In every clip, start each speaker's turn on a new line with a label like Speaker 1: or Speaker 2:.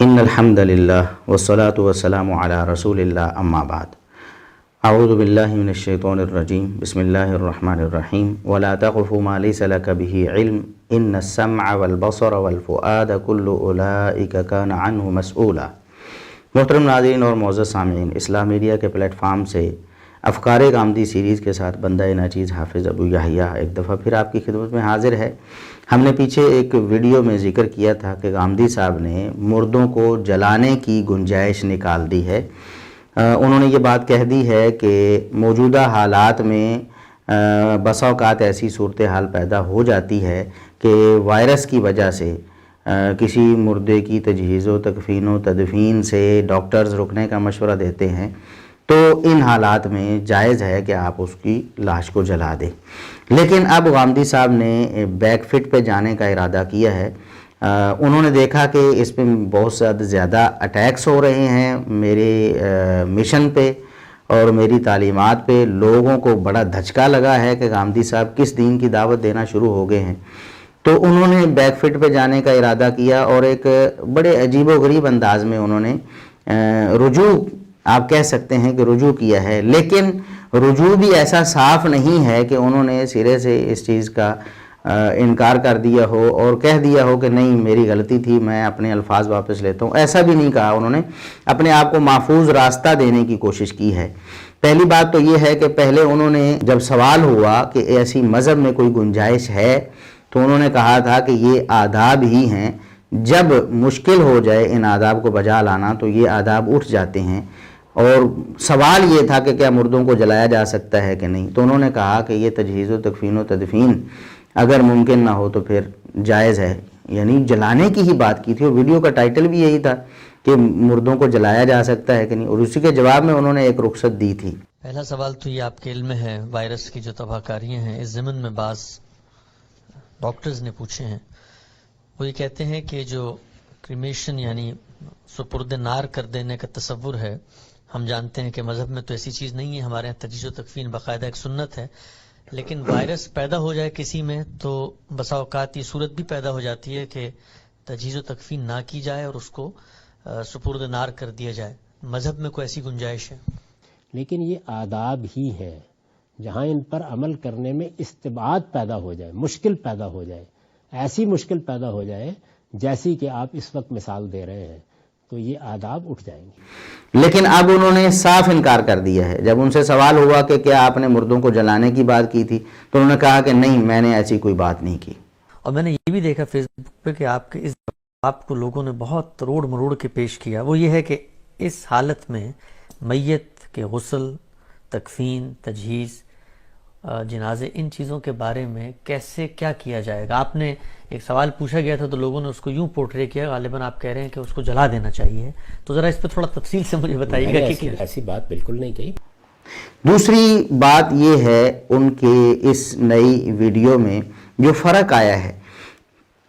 Speaker 1: ان الحمد للہ والصلاة والسلام علی رسول اللہ اما بعد اعوذ باللہ من الشیطان الرجیم بسم اللہ الرحمن الرحیم ولا تقف ما لیس لک به علم ان السمع والبصر والفؤاد کل اولئک کان عنہ مسئولا۔ محترم ناظرین اور معزز سامعین، اسلام میڈیا کے پلیٹ فارم سے افکار غامدی سیریز کے ساتھ بندہ ناچیز حافظ ابو یحییٰ ایک دفعہ پھر آپ کی خدمت میں حاضر ہے۔ ہم نے پیچھے ایک ویڈیو میں ذکر کیا تھا کہ غامدی صاحب نے مردوں کو جلانے کی گنجائش نکال دی ہے۔ انہوں نے یہ بات کہہ دی ہے کہ موجودہ حالات میں بسا اوقات ایسی صورتحال پیدا ہو جاتی ہے کہ وائرس کی وجہ سے کسی مردے کی تجہیز و تکفین و تدفین سے ڈاکٹرز رکنے کا مشورہ دیتے ہیں، تو ان حالات میں جائز ہے کہ آپ اس کی لاش کو جلا دیں۔ لیکن اب غامدی صاحب نے بیک فٹ پہ جانے کا ارادہ کیا ہے۔ انہوں نے دیکھا کہ اس پہ بہت زیادہ اٹیکس ہو رہے ہیں میرے مشن پہ اور میری تعلیمات پہ، لوگوں کو بڑا دھچکا لگا ہے کہ غامدی صاحب کس دین کی دعوت دینا شروع ہو گئے ہیں، تو انہوں نے بیک فٹ پہ جانے کا ارادہ کیا اور ایک بڑے عجیب و غریب انداز میں انہوں نے رجوع، آپ کہہ سکتے ہیں کہ رجوع کیا ہے، لیکن رجوع بھی ایسا صاف نہیں ہے کہ انہوں نے سرے سے اس چیز کا انکار کر دیا ہو اور کہہ دیا ہو کہ نہیں میری غلطی تھی، میں اپنے الفاظ واپس لیتا ہوں، ایسا بھی نہیں کہا۔ انہوں نے اپنے آپ کو محفوظ راستہ دینے کی کوشش کی ہے۔ پہلی بات تو یہ ہے کہ پہلے انہوں نے جب سوال ہوا کہ ایسی مذہب میں کوئی گنجائش ہے تو انہوں نے کہا تھا کہ یہ آداب ہی ہیں، جب مشکل ہو جائے ان آداب کو بجا لانا تو یہ آداب اٹھ جاتے ہیں، اور سوال یہ تھا کہ کیا مردوں کو جلایا جا سکتا ہے کہ نہیں، تو انہوں نے کہا کہ یہ تجہیز و تکفین و تدفین اگر ممکن نہ ہو تو پھر جائز ہے، یعنی جلانے کی ہی بات کی تھی، اور ویڈیو کا ٹائٹل بھی یہی تھا کہ مردوں کو جلایا جا سکتا ہے کہ نہیں، اور اسی کے جواب میں انہوں نے ایک رخصت دی تھی۔
Speaker 2: پہلا سوال تو یہ آپ کے علم میں ہے، وائرس کی جو تباہ کاریاں ہیں اس ضمن میں بعض ڈاکٹرز نے پوچھے ہیں، وہ یہ کہتے ہیں کہ جو کریمیشن یعنی سپرد نار کر دینے کا تصور ہے، ہم جانتے ہیں کہ مذہب میں تو ایسی چیز نہیں ہے، ہمارے یہاں تجہیز و تکفین باقاعدہ ایک سنت ہے، لیکن وائرس پیدا ہو جائے کسی میں تو بسا اوقات یہ صورت بھی پیدا ہو جاتی ہے کہ تجہیز و تکفین نہ کی جائے اور اس کو سپرد نار کر دیا جائے۔ مذہب میں کوئی ایسی گنجائش ہے؟
Speaker 3: لیکن یہ آداب ہی ہے، جہاں ان پر عمل کرنے میں استبعاد پیدا ہو جائے، مشکل پیدا ہو جائے، ایسی مشکل پیدا ہو جائے جیسی کہ آپ اس وقت مثال دے رہے ہیں، تو یہ آداب اٹھ جائیں گے۔
Speaker 1: لیکن اب انہوں نے صاف انکار کر دیا ہے۔ جب ان سے سوال ہوا کہ کیا آپ نے مردوں کو جلانے کی بات کی تھی تو انہوں نے کہا کہ نہیں، میں نے ایسی کوئی بات نہیں کی۔
Speaker 2: اور میں نے یہ بھی دیکھا فیس بک پہ کہ آپ کے اس آپ کو لوگوں نے بہت توڑ مروڑ کے پیش کیا، وہ یہ ہے کہ اس حالت میں میت کے غسل، تکفین، تجہیز، جنازے، ان چیزوں کے بارے میں کیسے کیا کیا جائے گا؟ آپ نے ایک سوال پوچھا گیا تھا تو لوگوں نے اس کو یوں پورٹرے کیا، غالباً آپ کہہ رہے ہیں کہ اس کو جلا دینا چاہیے، تو ذرا اس پہ تھوڑا تفصیل سے مجھے بتائیے گا کہ
Speaker 3: ایسی بات بالکل نہیں کہی۔
Speaker 1: دوسری بات یہ ہے ان کے اس نئی ویڈیو میں جو فرق آیا ہے،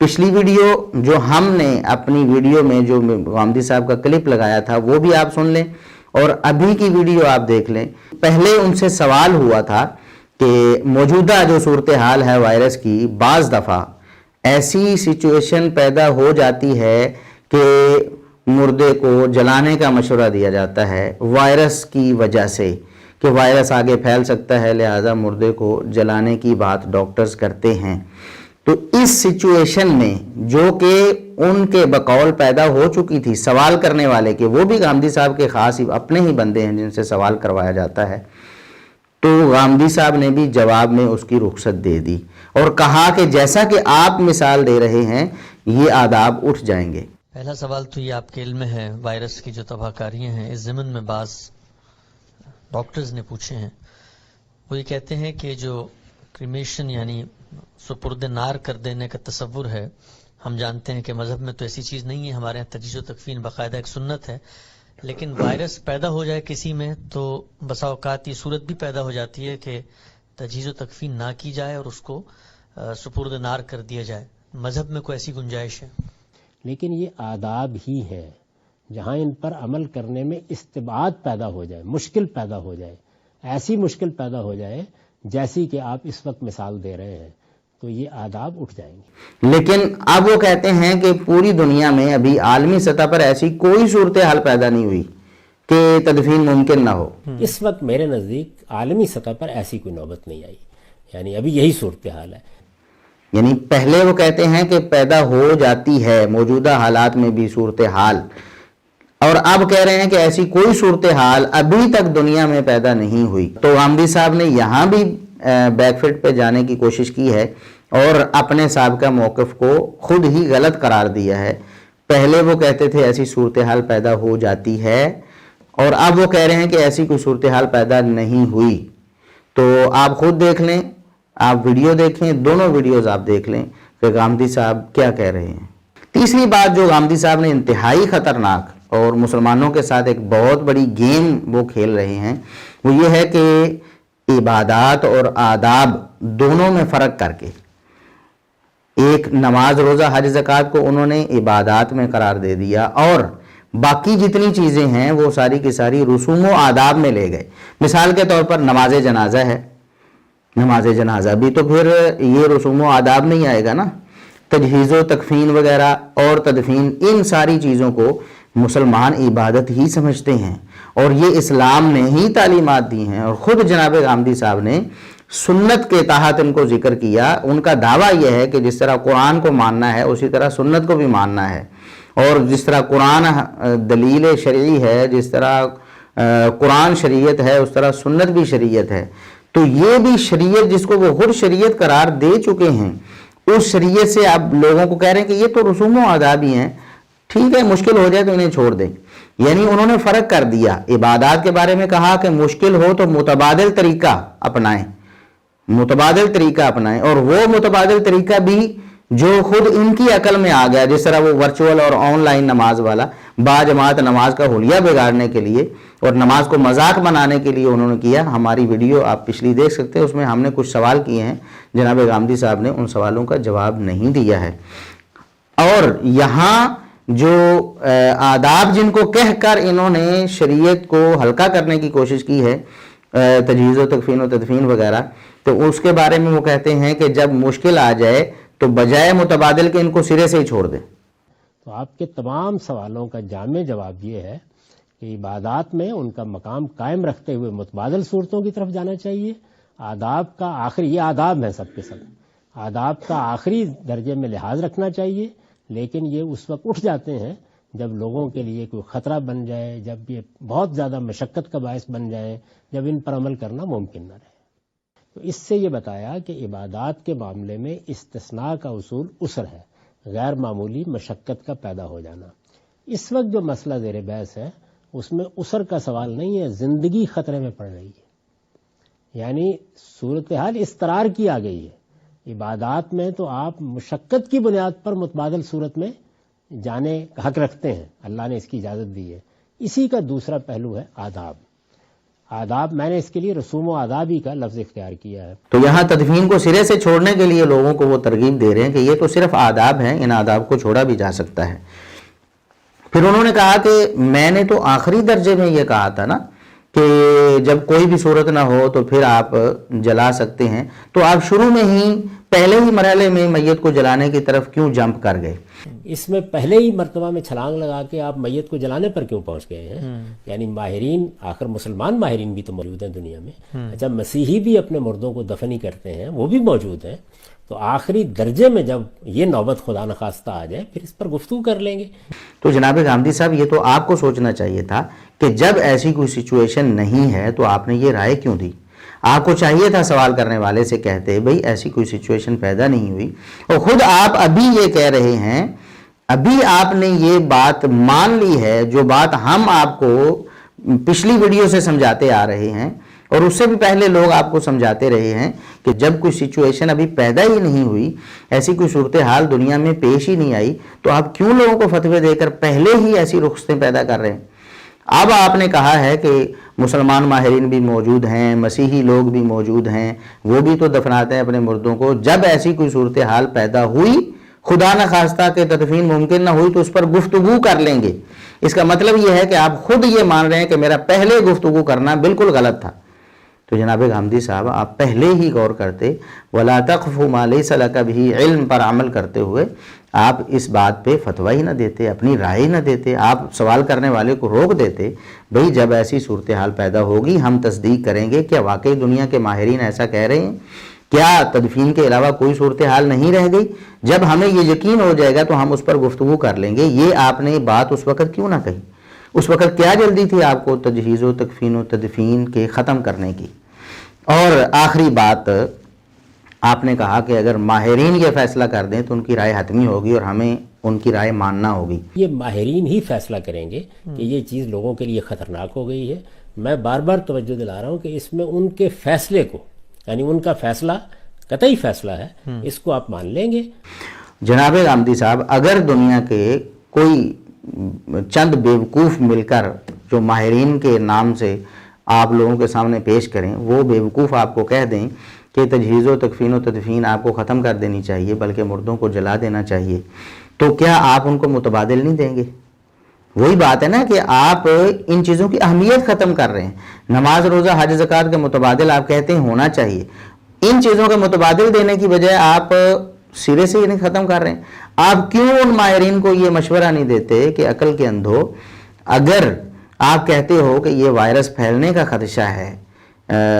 Speaker 1: پچھلی ویڈیو جو ہم نے اپنی ویڈیو میں جو غامدی صاحب کا کلپ لگایا تھا وہ بھی آپ سن لیں، اور ابھی کی ویڈیو آپ دیکھ لیں۔ پہلے ان سے سوال ہوا تھا کہ موجودہ جو صورتحال ہے وائرس کی، بعض دفعہ ایسی سچویشن پیدا ہو جاتی ہے کہ مردے کو جلانے کا مشورہ دیا جاتا ہے وائرس کی وجہ سے، کہ وائرس آگے پھیل سکتا ہے، لہٰذا مردے کو جلانے کی بات ڈاکٹرز کرتے ہیں۔ تو اس سچویشن میں جو کہ ان کے بقول پیدا ہو چکی تھی سوال کرنے والے کے، وہ بھی غامدی صاحب کے خاص اپنے ہی بندے ہیں جن سے سوال کروایا جاتا ہے، تو غامدی صاحب نے بھی جواب میں اس کی رخصت دے دی اور کہا کہ جیسا کہ آپ مثال دے رہے ہیں یہ آداب اٹھ جائیں گے۔
Speaker 2: پہلا سوال تو یہ آپ کے علم میں ہے، وائرس کی جو تباہ کاریاں ہیں اس ضمن میں بعض ڈاکٹرز نے پوچھے ہیں، وہ یہ کہتے ہیں کہ جو کریمیشن یعنی سپرد نار کر دینے کا تصور ہے، ہم جانتے ہیں کہ مذہب میں تو ایسی چیز نہیں ہے، ہمارے یہاں تجہیز و تکفین باقاعدہ ایک سنت ہے، لیکن وائرس پیدا ہو جائے کسی میں تو بسا اوقات یہ صورت بھی پیدا ہو جاتی ہے کہ تجہیز و تکفین نہ کی جائے اور اس کو سپرد نار کر دیا جائے۔ مذہب میں کوئی ایسی گنجائش ہے؟
Speaker 3: لیکن یہ آداب ہی ہے، جہاں ان پر عمل کرنے میں استبعاد پیدا ہو جائے، مشکل پیدا ہو جائے، ایسی مشکل پیدا ہو جائے جیسی کہ آپ اس وقت مثال دے رہے ہیں، تو یہ آداب اٹھ جائیں گے.
Speaker 1: لیکن اب وہ کہتے ہیں کہ پوری دنیا میں ابھی عالمی سطح پر ایسی کوئی صورتحال پیدا نہیں ہوئی کہ تدفین ممکن نہ ہو.
Speaker 3: اس وقت میرے نزدیک عالمی سطح پر ایسی کوئی نوبت نہیں آئی، یعنی ابھی یہی صورتحال ہے.
Speaker 1: یعنی پہلے وہ کہتے ہیں کہ پیدا ہو جاتی ہے موجودہ حالات میں بھی صورتحال، اور اب کہہ رہے ہیں کہ ایسی کوئی صورتحال ابھی تک دنیا میں پیدا نہیں ہوئی. تو غامدی صاحب نے یہاں بھی بیک فٹ پہ جانے کی کوشش کی ہے اور اپنے سابقہ موقف کو خود ہی غلط قرار دیا ہے. پہلے وہ کہتے تھے ایسی صورتحال پیدا ہو جاتی ہے، اور اب وہ کہہ رہے ہیں کہ ایسی کوئی صورتحال پیدا نہیں ہوئی. تو آپ خود دیکھ لیں، آپ ویڈیو دیکھیں، دونوں ویڈیوز آپ دیکھ لیں کہ غامدی صاحب کیا کہہ رہے ہیں. تیسری بات جو غامدی صاحب نے انتہائی خطرناک اور مسلمانوں کے ساتھ ایک بہت بڑی گیم وہ کھیل رہے ہیں، وہ یہ ہے کہ عبادات اور آداب دونوں میں فرق کر کے ایک نماز، روزہ، حج، زکوٰۃ کو انہوں نے عبادات میں قرار دے دیا، اور باقی جتنی چیزیں ہیں وہ ساری کی ساری رسوم و آداب میں لے گئے. مثال کے طور پر نماز جنازہ ہے، نماز جنازہ بھی تو پھر یہ رسوم و آداب میں ہی آئے گا نا. تجہیز و تکفین وغیرہ اور تدفین، ان ساری چیزوں کو مسلمان عبادت ہی سمجھتے ہیں، اور یہ اسلام نے ہی تعلیمات دی ہیں. اور خود جناب غامدی صاحب نے سنت کے تحت ان کو ذکر کیا. ان کا دعویٰ یہ ہے کہ جس طرح قرآن کو ماننا ہے اسی طرح سنت کو بھی ماننا ہے، اور جس طرح قرآن دلیل شرعی ہے، جس طرح قرآن شریعت ہے، اس طرح سنت بھی شریعت ہے. تو یہ بھی شریعت جس کو وہ خود شریعت قرار دے چکے ہیں، اس شریعت سے اب لوگوں کو کہہ رہے ہیں کہ یہ تو رسوم و آداب ہی ہیں، ٹھیک ہے مشکل ہو جائے تو انہیں چھوڑ دیں. یعنی انہوں نے فرق کر دیا. عبادات کے بارے میں کہا کہ مشکل ہو تو متبادل طریقہ اپنائیں، متبادل طریقہ اپنائیں، اور وہ متبادل طریقہ بھی جو خود ان کی عقل میں آ گیا، جس طرح وہ ورچوئل اور آن لائن نماز والا، با جماعت نماز کا حلیہ بگاڑنے کے لیے اور نماز کو مذاق بنانے کے لیے انہوں نے کیا. ہماری ویڈیو آپ پچھلی دیکھ سکتے ہیں، اس میں ہم نے کچھ سوال کیے ہیں، جناب غامدی صاحب نے ان سوالوں کا جواب نہیں دیا ہے. اور یہاں جو آداب جن کو کہہ کر انہوں نے شریعت کو ہلکا کرنے کی کوشش کی ہے، تجہیز و تکفین و تدفین وغیرہ، تو اس کے بارے میں وہ کہتے ہیں کہ جب مشکل آ جائے تو بجائے متبادل کے ان کو سرے سے ہی چھوڑ دیں.
Speaker 3: تو آپ کے تمام سوالوں کا جامع جواب یہ ہے کہ عبادات میں ان کا مقام قائم رکھتے ہوئے متبادل صورتوں کی طرف جانا چاہیے. آداب کا آخری، یہ آداب ہیں سب کے سب، آداب کا آخری درجے میں لحاظ رکھنا چاہیے. لیکن یہ اس وقت اٹھ جاتے ہیں جب لوگوں کے لیے کوئی خطرہ بن جائے، جب یہ بہت زیادہ مشقت کا باعث بن جائے، جب ان پر عمل کرنا ممکن نہ رہے. تو اس سے یہ بتایا کہ عبادات کے معاملے میں استثناء کا اصول عسر ہے، غیر معمولی مشقت کا پیدا ہو جانا. اس وقت جو مسئلہ زیر بحث ہے اس میں عسر کا سوال نہیں ہے، زندگی خطرے میں پڑ رہی ہے، یعنی صورتحال استقرار کی آ گئی ہے. عبادات میں تو آپ مشقت کی بنیاد پر متبادل صورت میں جانے کا حق رکھتے ہیں، اللہ نے اس کی اجازت دی ہے. اسی کا دوسرا پہلو ہے آداب. آداب، میں نے اس کے لیے رسوم و آداب ہی کا لفظ اختیار کیا ہے.
Speaker 1: تو یہاں تدفین کو سرے سے چھوڑنے کے لیے لوگوں کو وہ ترغیب دے رہے ہیں کہ یہ تو صرف آداب ہیں، ان آداب کو چھوڑا بھی جا سکتا ہے. پھر انہوں نے کہا کہ میں نے تو آخری درجے میں یہ کہا تھا نا کہ جب کوئی بھی صورت نہ ہو تو پھر آپ جلا سکتے ہیں، تو آپ شروع میں ہی پہلے ہی مرحلے میں میت کو جلانے کی طرف کیوں جمپ کر گئے؟
Speaker 3: اس میں پہلے ہی مرتبہ میں چھلانگ لگا کے آپ میت کو جلانے پر کیوں پہنچ گئے ہیں؟ یعنی ماہرین، آخر مسلمان ماہرین بھی تو موجود ہیں دنیا میں. اچھا، مسیحی بھی اپنے مردوں کو دفن ہی کرتے ہیں، وہ بھی موجود ہیں. تو آخری درجے میں جب یہ نوبت خدا نخواستہ آ جائے پھر اس پر گفتگو کر لیں گے.
Speaker 1: تو جناب غامدی صاحب، یہ تو آپ کو سوچنا چاہیے تھا کہ جب ایسی کوئی سچویشن نہیں ہے تو آپ نے یہ رائے کیوں دی؟ آپ کو چاہیے تھا سوال کرنے والے سے کہتے بھئی ایسی کوئی سچویشن پیدا نہیں ہوئی، اور خود آپ ابھی یہ کہہ رہے ہیں، ابھی آپ نے یہ بات مان لی ہے جو بات ہم آپ کو پچھلی ویڈیو سے سمجھاتے آ رہے ہیں، اور اس سے بھی پہلے لوگ آپ کو سمجھاتے رہے ہیں کہ جب کوئی سچویشن ابھی پیدا ہی نہیں ہوئی، ایسی کوئی صورتحال دنیا میں پیش ہی نہیں آئی، تو آپ کیوں لوگوں کو فتوے دے کر پہلے ہی ایسی رخصتیں پیدا کر رہے ہیں؟ اب آپ نے کہا ہے کہ مسلمان ماہرین بھی موجود ہیں، مسیحی لوگ بھی موجود ہیں، وہ بھی تو دفناتے ہیں اپنے مردوں کو. جب ایسی کوئی صورتحال پیدا ہوئی، خدا نہ خواستہ کہ تدفین ممکن نہ ہوئی، تو اس پر گفتگو کر لیں گے. اس کا مطلب یہ ہے کہ آپ خود یہ مان رہے ہیں کہ میرا پہلے گفتگو کرنا بالکل غلط تھا. تو جناب غامدی صاحب آپ پہلے ہی غور کرتے، وَلَا تَقْفُ مَا لَيْسَ لَكَ بِهِ علم پر عمل کرتے ہوئے آپ اس بات پہ فتویٰ ہی نہ دیتے، اپنی رائے نہ دیتے، آپ سوال کرنے والے کو روک دیتے، بھئی جب ایسی صورتحال پیدا ہوگی ہم تصدیق کریں گے کیا واقعی دنیا کے ماہرین ایسا کہہ رہے ہیں، کیا تدفین کے علاوہ کوئی صورتحال نہیں رہ گئی، جب ہمیں یہ یقین ہو جائے گا تو ہم اس پر گفتگو کر لیں گے۔ یہ آپ نے بات اس وقت کیوں نہ کہی؟ اس وقت کیا جلدی تھی آپ کو تجہیز و تکفین و تدفین کے ختم کرنے کی؟ اور آخری بات آپ نے کہا کہ اگر ماہرین یہ فیصلہ کر دیں تو ان کی رائے حتمی ہوگی اور ہمیں ان کی رائے ماننا ہوگی۔
Speaker 3: یہ ماہرین ہی فیصلہ کریں گے کہ یہ چیز لوگوں کے لیے خطرناک ہو گئی ہے۔ میں بار بار توجہ دلا رہا ہوں کہ اس میں ان کے فیصلے کو، یعنی ان کا فیصلہ قطعی فیصلہ ہے، اس کو آپ مان لیں گے۔
Speaker 1: جناب غامدی صاحب، اگر دنیا کے کوئی چند بیوقوف مل کر جو ماہرین کے نام سے آپ لوگوں کے سامنے پیش کریں، وہ بیوقوف آپ کو کہہ دیں کہ تجہیز و تکفین و تدفین آپ کو ختم کر دینی چاہیے بلکہ مردوں کو جلا دینا چاہیے، تو کیا آپ ان کو متبادل نہیں دیں گے؟ وہی بات ہے نا کہ آپ ان چیزوں کی اہمیت ختم کر رہے ہیں۔ نماز روزہ حج زکوٰۃ کے متبادل آپ کہتے ہیں ہونا چاہیے، ان چیزوں کے متبادل دینے کی بجائے آپ سرے سے یہ نہیں ختم کر رہے ہیں۔ آپ کیوں ان ماہرین کو یہ مشورہ نہیں دیتے کہ عقل کے اندھو، اگر آپ کہتے ہو کہ یہ وائرس پھیلنے کا خدشہ ہے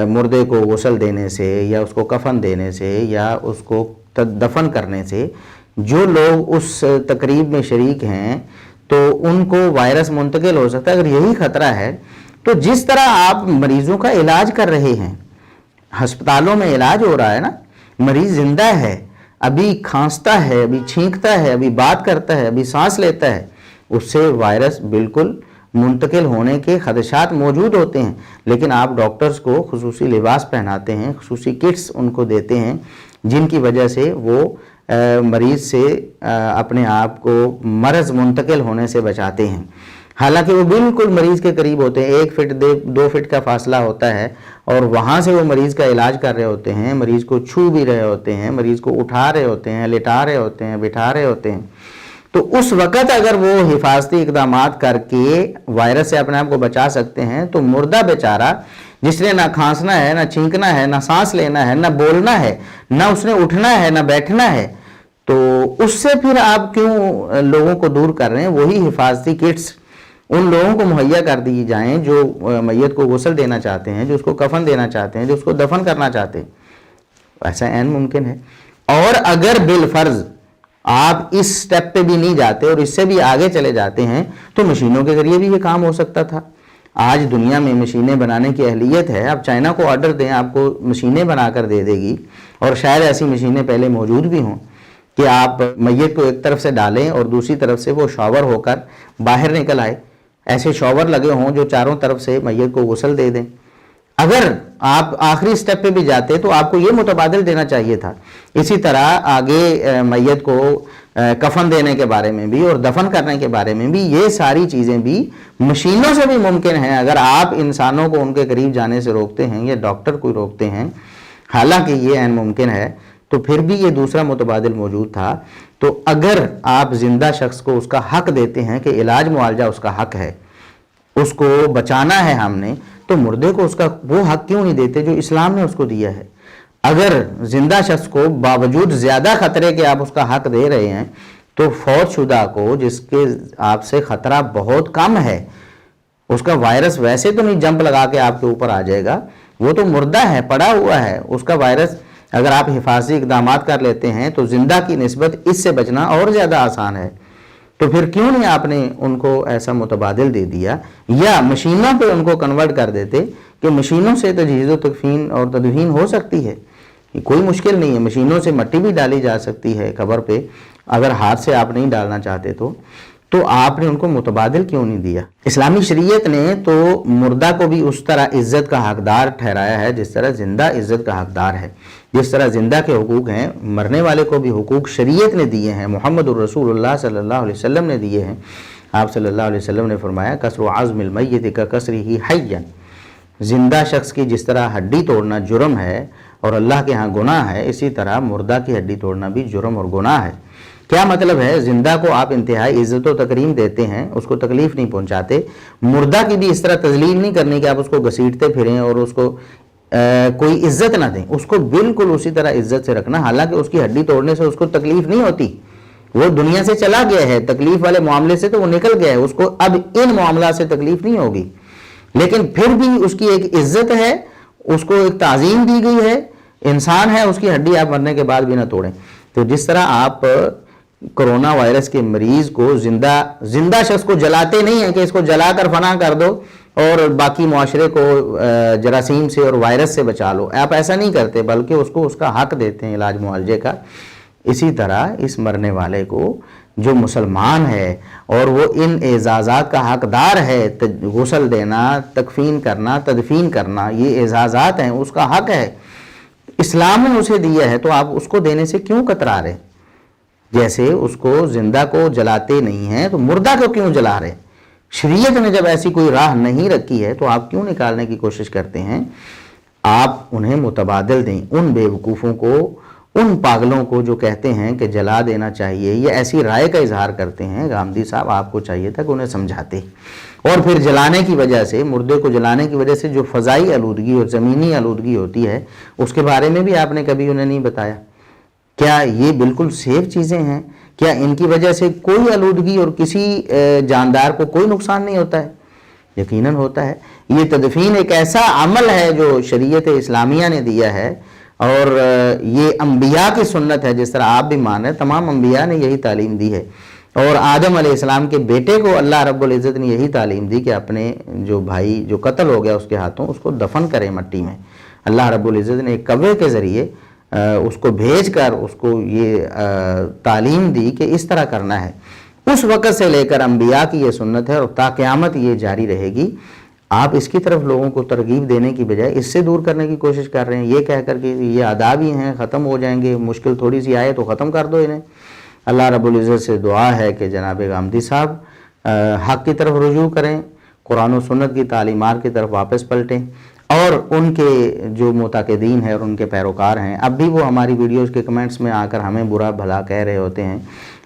Speaker 1: مردے کو غسل دینے سے یا اس کو کفن دینے سے یا اس کو دفن کرنے سے، جو لوگ اس تقریب میں شریک ہیں تو ان کو وائرس منتقل ہو سکتا ہے، اگر یہی خطرہ ہے تو جس طرح آپ مریضوں کا علاج کر رہے ہیں، ہسپتالوں میں علاج ہو رہا ہے نا، مریض زندہ ہے، ابھی کھانستا ہے، ابھی چھینکتا ہے، ابھی بات کرتا ہے، ابھی سانس لیتا ہے، اس سے وائرس بالکل منتقل ہونے کے خدشات موجود ہوتے ہیں، لیکن آپ ڈاکٹرز کو خصوصی لباس پہناتے ہیں، خصوصی کٹس ان کو دیتے ہیں جن کی وجہ سے وہ مریض سے اپنے آپ کو مرض منتقل ہونے سے بچاتے ہیں، حالانکہ وہ بالکل مریض کے قریب ہوتے ہیں، 1 فٹ 2 فٹ کا فاصلہ ہوتا ہے اور وہاں سے وہ مریض کا علاج کر رہے ہوتے ہیں، مریض کو چھو بھی رہے ہوتے ہیں، مریض کو اٹھا رہے ہوتے ہیں، لٹا رہے ہوتے ہیں، بٹھا رہے ہوتے ہیں۔ تو اس وقت اگر وہ حفاظتی اقدامات کر کے وائرس سے اپنے آپ کو بچا سکتے ہیں تو مردہ بیچارہ جس نے نہ کھانسنا ہے، نہ چھینکنا ہے، نہ سانس لینا ہے، نہ بولنا ہے، نہ اس نے اٹھنا ہے، نہ بیٹھنا ہے، تو اس سے پھر آپ کیوں لوگوں کو دور کر رہے ہیں؟ وہی حفاظتی کٹس ان لوگوں کو مہیا کر دی جائیں جو میت کو غسل دینا چاہتے ہیں، جو اس کو کفن دینا چاہتے ہیں، جو اس کو دفن کرنا چاہتے ہیں، ایسا عین ممکن ہے۔ اور اگر بالفرض آپ اس سٹیپ پہ بھی نہیں جاتے اور اس سے بھی آگے چلے جاتے ہیں تو مشینوں کے ذریعے بھی یہ کام ہو سکتا تھا۔ آج دنیا میں مشینیں بنانے کی اہلیت ہے، آپ چائنا کو آرڈر دیں، آپ کو مشینیں بنا کر دے دے گی، اور شاید ایسی مشینیں پہلے موجود بھی ہوں کہ آپ میت کو ایک طرف سے ڈالیں اور دوسری طرف سے وہ شاور ہو کر باہر نکل آئے، ایسے شاور لگے ہوں جو چاروں طرف سے میت کو غسل دے دیں۔ اگر آپ آخری سٹیپ پہ بھی جاتے تو آپ کو یہ متبادل دینا چاہیے تھا۔ اسی طرح آگے میت کو کفن دینے کے بارے میں بھی اور دفن کرنے کے بارے میں بھی یہ ساری چیزیں بھی مشینوں سے بھی ممکن ہیں، اگر آپ انسانوں کو ان کے قریب جانے سے روکتے ہیں یا ڈاکٹر کو روکتے ہیں، حالانکہ یہ عین ممکن ہے، تو پھر بھی یہ دوسرا متبادل موجود تھا۔ تو اگر آپ زندہ شخص کو اس کا حق دیتے ہیں کہ علاج معالجہ اس کا حق ہے، اس کو بچانا ہے ہم نے، تو مردے کو اس کا وہ حق کیوں نہیں دیتے جو اسلام نے اس کو دیا ہے؟ اگر زندہ شخص کو باوجود زیادہ خطرے کے آپ اس کا حق دے رہے ہیں تو فوت شدہ کو جس کے آپ سے خطرہ بہت کم ہے، اس کا وائرس ویسے تو نہیں جمپ لگا کے آپ کے اوپر آ جائے گا، وہ تو مردہ ہے، پڑا ہوا ہے، اس کا وائرس اگر آپ حفاظتی اقدامات کر لیتے ہیں تو زندہ کی نسبت اس سے بچنا اور زیادہ آسان ہے۔ تو پھر کیوں نہیں آپ نے ان کو ایسا متبادل دے دیا، یا مشینوں پہ ان کو کنورٹ کر دیتے کہ مشینوں سے تجہیز و تکفین اور تدفین ہو سکتی ہے، کوئی مشکل نہیں ہے، مشینوں سے مٹی بھی ڈالی جا سکتی ہے قبر پہ، اگر ہاتھ سے آپ نہیں ڈالنا چاہتے تو آپ نے ان کو متبادل کیوں نہیں دیا؟ اسلامی شریعت نے تو مردہ کو بھی اس طرح عزت کا حقدار ٹھہرایا ہے جس طرح زندہ عزت کا حقدار ہے۔ جس طرح زندہ کے حقوق ہیں، مرنے والے کو بھی حقوق شریعت نے دیے ہیں، محمد الرسول اللہ صلی اللہ علیہ وسلم نے دیے ہیں۔ آپ صلی اللہ علیہ وسلم نے فرمایا کسر عظم المیت کا کسرہ حیا، زندہ شخص کی جس طرح ہڈی توڑنا جرم ہے اور اللہ کے ہاں گناہ ہے، اسی طرح مردہ کی ہڈی توڑنا بھی جرم اور گناہ ہے۔ کیا مطلب ہے؟ زندہ کو آپ انتہائی عزت و تکریم دیتے ہیں، اس کو تکلیف نہیں پہنچاتے، مردہ کی بھی اس طرح تذلیل نہیں کرنی کہ آپ اس کو گھسیٹتے پھریں اور اس کو کوئی عزت نہ دیں، اس کو بالکل اسی طرح عزت سے رکھنا، حالانکہ اس کی ہڈی توڑنے سے اس کو تکلیف نہیں ہوتی، وہ دنیا سے چلا گیا ہے، تکلیف والے معاملے سے تو وہ نکل گیا ہے، اس کو اب ان معاملات سے تکلیف نہیں ہوگی، لیکن پھر بھی اس کی ایک عزت ہے، اس کو ایک تعظیم دی گئی ہے، انسان ہے، اس کی ہڈی آپ مرنے کے بعد بھی نہ توڑیں۔ تو جس طرح آپ کرونا وائرس کے مریض کو زندہ شخص کو جلاتے نہیں ہیں کہ اس کو جلا کر فنا کر دو اور باقی معاشرے کو جراثیم سے اور وائرس سے بچا لو، آپ ایسا نہیں کرتے، بلکہ اس کو اس کا حق دیتے ہیں علاج معالجے کا۔ اسی طرح اس مرنے والے کو جو مسلمان ہے اور وہ ان اعزازات کا حقدار ہے، غسل دینا، تکفین کرنا، تدفین کرنا، یہ اعزازات ہیں، اس کا حق ہے، اسلام نے اسے دیا ہے، تو آپ اس کو دینے سے کیوں کترا رہے؟ جیسے اس کو زندہ کو جلاتے نہیں ہیں تو مردہ کو کیوں جلا رہے؟ شریعت نے جب ایسی کوئی راہ نہیں رکھی ہے تو آپ کیوں نکالنے کی کوشش کرتے ہیں؟ آپ انہیں متبادل دیں، ان بے وقوفوں کو، ان پاگلوں کو جو کہتے ہیں کہ جلا دینا چاہیے، یہ ایسی رائے کا اظہار کرتے ہیں۔ گامدی صاحب آپ کو چاہیے تھا کہ انہیں سمجھاتے، اور پھر جلانے کی وجہ سے، مردے کو جلانے کی وجہ سے جو فضائی آلودگی اور زمینی آلودگی ہوتی ہے اس کے بارے میں بھی آپ نے کبھی انہیں نہیں بتایا۔ کیا یہ بالکل سیف چیزیں ہیں؟ کیا ان کی وجہ سے کوئی آلودگی اور کسی جاندار کو کوئی نقصان نہیں ہوتا ہے؟ یقیناً ہوتا ہے۔ یہ تدفین ایک ایسا عمل ہے جو شریعت اسلامیہ نے دیا ہے، اور یہ انبیاء کی سنت ہے، جس طرح آپ بھی مان رہے ہیں، تمام انبیاء نے یہی تعلیم دی ہے، اور آدم علیہ السلام کے بیٹے کو اللہ رب العزت نے یہی تعلیم دی کہ اپنے جو بھائی جو قتل ہو گیا اس کے ہاتھوں، اس کو دفن کرے مٹی میں۔ اللہ رب العزت نے ایک کوے کے ذریعے اس کو بھیج کر اس کو یہ تعلیم دی کہ اس طرح کرنا ہے۔ اس وقت سے لے کر انبیاء کی یہ سنت ہے، اور تا قیامت یہ جاری رہے گی۔ آپ اس کی طرف لوگوں کو ترغیب دینے کی بجائے اس سے دور کرنے کی کوشش کر رہے ہیں، یہ کہہ کر کہ یہ آداب ہی ہیں، ختم ہو جائیں گے، مشکل تھوڑی سی آئے تو ختم کر دو انہیں۔ اللہ رب العزت سے دعا ہے کہ جناب گامدی صاحب حق کی طرف رجوع کریں، قرآن و سنت کی تعلیمات کی طرف واپس پلٹیں، اور ان کے جو معتقدین ہیں اور ان کے پیروکار ہیں، اب بھی وہ ہماری ویڈیوز کے کمنٹس میں آ کر ہمیں برا بھلا کہہ رہے ہوتے ہیں،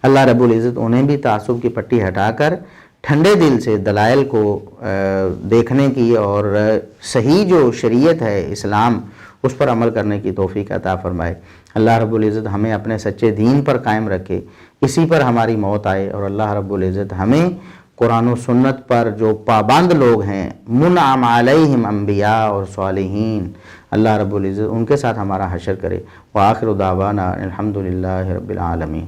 Speaker 1: اللہ رب العزت انہیں بھی تعصب کی پٹی ہٹا کر ٹھنڈے دل سے دلائل کو دیکھنے کی اور صحیح جو شریعت ہے اسلام، اس پر عمل کرنے کی توفیق عطا فرمائے۔ اللہ رب العزت ہمیں اپنے سچے دین پر قائم رکھے، اسی پر ہماری موت آئے، اور اللہ رب العزت ہمیں قرآن و سنت پر جو پابند لوگ ہیں، منعم علیہم انبیاء اور صالحین، اللہ رب العزت ان کے ساتھ ہمارا حشر کرے۔ وآخر دعوانا الحمدللہ رب العالمین۔